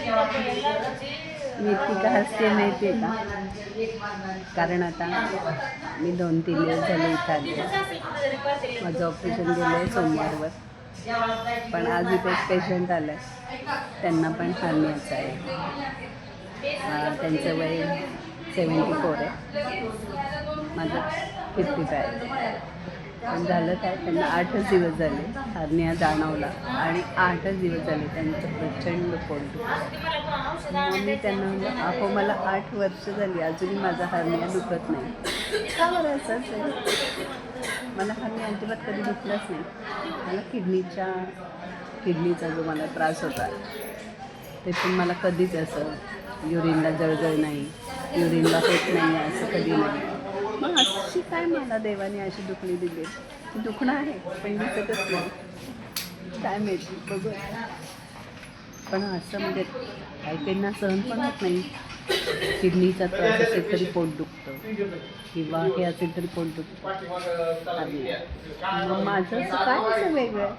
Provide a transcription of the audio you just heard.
मी इतकी का हसते माहिती आहे का? कारण आता मी 2-3 दिवस झाले इथं आले. माझं ऑपरेशन गेलं आहे सोमवारवर. पण आज इथे एक पेशंट आलं आहे, त्यांना पण हार्नियाचं आहे. त्यांचं वय 74 आहे, माझं 55 आहे. पण झालं काय, त्यांना 8च दिवस झाले हार्निया जाणवला आणि 8च दिवस झाले त्यांचं प्रचंड पोट दुखतं. मग मी त्यांना म्हणलं, अहो मला 8 वर्ष झाली अजूनही माझा हार्निया दुखत नाही. का बरं असंच आहे? मला हार्निया अजिबात कधी दुखलाच नाही. मला किडनीचा जो मला त्रास होता ते पण मला कधीच असं युरिनला जळजळ नाही, युरिनला होत नाही असं कधी नाही. मग अशी काय मला देवाने अशी दुखणी दिली? दुखणं आहे पण दिसतच नाही, काय माहिती, बघू. पण असं म्हणजे काही काहींना सहन पण होत नाही. किडनीचा त्रास असेल तरी पोट दुखतं किंवा हे असेल तरी पोट दुखतं. मग माझं काय असं वेगळं आहे?